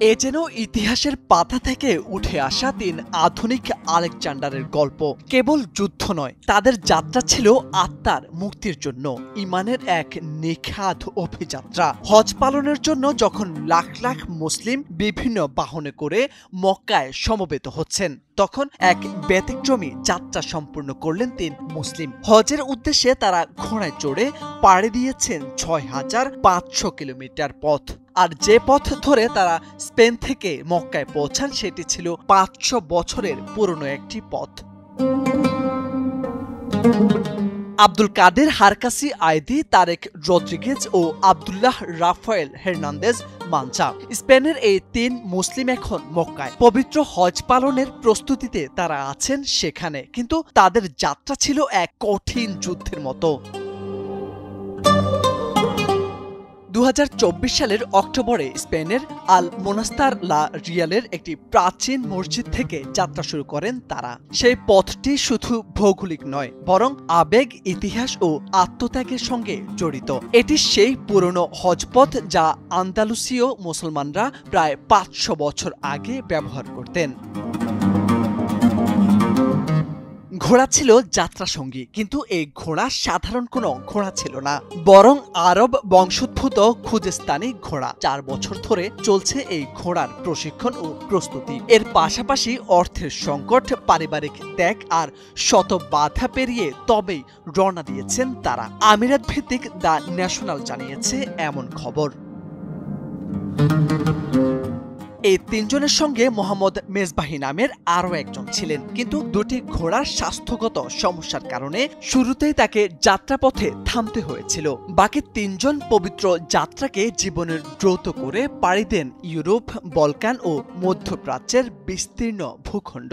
এ যেন ইতিহাসের পাতা থেকে উঠে আসা ৩ আধুনিক আলেকজান্ডারের গল্প। কেবল যুদ্ধ নয়, তাদের যাত্রা ছিল আত্মার মুক্তির জন্য, ইমানের এক নিখাদ অভিযাত্রা। হজ পালনের জন্য যখন লাখ লাখ মুসলিম বিভিন্ন বাহনে করে মক্কায় সমবেত হচ্ছেন, তখন এক ব্যতিক্রমী যাত্রা সম্পূর্ণ করলেন ৩ মুসলিম। হজের উদ্দেশ্যে তারা ঘোড়ায় চড়ে পাড়ি দিয়েছেন ৬,৫০০ কিলোমিটার পথ। আর যে পথ ধরে তারা স্পেন থেকে মক্কায় পৌঁছান, সেটি ছিল ৫০০ বছরের পুরনো একটি পথ। আব্দুল কাদের হারকাসি আইদি, তারেক রদ্রিগেজ ও আব্দুল্লাহ রাফায়েল হের্নান্দেজ মানচা। স্পেনের এই ৩ মুসলিম এখন মক্কায় পবিত্র হজ পালনের প্রস্তুতিতে তারা আছেন সেখানে, কিন্তু তাদের যাত্রা ছিল এক কঠিন যুদ্ধের মতো। ২০২৪ সালের অক্টোবরে স্পেনের আল মোনাস্তার লা রিয়ালের একটি প্রাচীন মসজিদ থেকে যাত্রা শুরু করেন তারা। সেই পথটি শুধু ভৌগোলিক নয়, বরং আবেগ, ইতিহাস ও আত্মত্যাগের সঙ্গে জড়িত। এটি সেই পুরনো হজপথ যা আন্দালুসীয় মুসলমানরা প্রায় ৫০০ বছর আগে ব্যবহার করতেন। ঘোড়া ছিল যাত্রা সঙ্গী, কিন্তু এই ঘোড়া সাধারণ কোনো ঘোড়া ছিল না, বরং আরব বংশোদ্ভূত খুজেস্তানি ঘোড়া। ৪ বছর ধরে চলছে এই ঘোড়ার প্রশিক্ষণ ও প্রস্তুতি। এর পাশাপাশি অর্থের সংকট, পারিবারিক ত্যাগ আর শত বাধা পেরিয়ে তবেই রওনা দিয়েছেন তারা। আমিরাত ভিত্তিক দ্য ন্যাশনাল জানিয়েছে এমন খবর। এই ৩ জনের সঙ্গে মোহাম্মদ মেজবাহি নামের আরও একজন ছিলেন, কিন্তু দুটি ঘোড়ার স্বাস্থ্যগত সমস্যার কারণে শুরুতেই তাকে যাত্রাপথে থামতে হয়েছিল। বাকি ৩ জন পবিত্র যাত্রাকে জীবনের দ্রুত করে পাড়ি দেন ইউরোপ, বলকান ও মধ্যপ্রাচ্যের বিস্তীর্ণ ভূখণ্ড।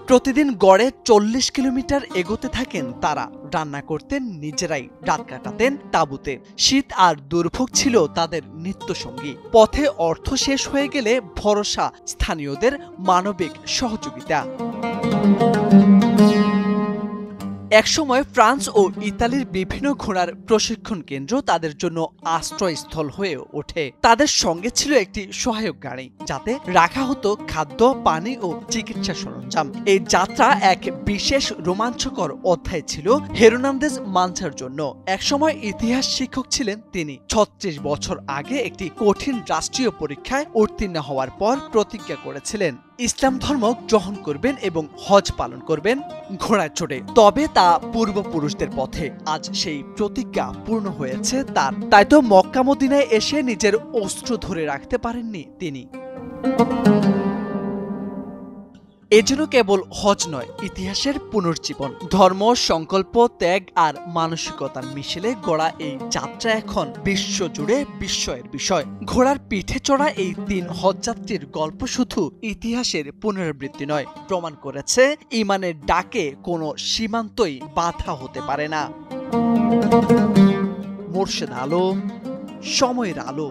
প্রতিদিন গড়ে ৪০ কিলোমিটার এগোতে থাকেন তারা। রান্না করতেন নিজেরাই, রাত কাটাতেন তাঁবুতে। শীত আর দুর্ভোগ ছিল তাদের নিত্যসঙ্গী। পথে অর্থ শেষ হয়ে গেলে ভরসা স্থানীয়দের মানবিক সহযোগিতা। একসময় ফ্রান্স ও ইতালির বিভিন্ন ঘোড়ার প্রশিক্ষণ কেন্দ্র তাদের জন্য আশ্রয়স্থল হয়ে ওঠে। তাদের সঙ্গে ছিল একটি সহায়ক গাড়ি, যাতে রাখা হতো খাদ্য, পানি ও চিকিৎসা সরঞ্জাম। এই যাত্রা এক বিশেষ রোমাঞ্চকর অধ্যায় ছিল হের্নান্দেজ মানচার জন্য। একসময় ইতিহাস শিক্ষক ছিলেন তিনি। ৩৬ বছর আগে একটি কঠিন রাষ্ট্রীয় পরীক্ষায় উত্তীর্ণ হওয়ার পর প্রতিজ্ঞা করেছিলেন ইসলাম ধর্ম গ্রহণ করবেন এবং হজ পালন করবেন ঘোড়ায় চড়ে। তবে তা পূর্বপুরুষদের পথে। আজ সেই প্রতিজ্ঞা পূর্ণ হয়েছে তার। তাই তো মক্কা মদিনায় এসে নিজের অস্ত্র ধরে রাখতে পারেননি তিনি। এজন্য কেবল হজ নয়, ইতিহাসের পুনর্জীবন। ধর্ম, সংকল্প, ত্যাগ আর মানসিকতার মিশেলে গড়া এই যাত্রা এখন বিশ্বজুড়ে বিস্ময়ের বিষয়। ঘোড়ার পিঠে চড়া এই ৩ হজযাত্রীর গল্প শুধু ইতিহাসের পুনরাবৃত্তি নয়, প্রমাণ করেছে ইমানের ডাকে কোনো সীমান্তই বাধা হতে পারে না। মোর্শেদ আলম, সময়ের আলো।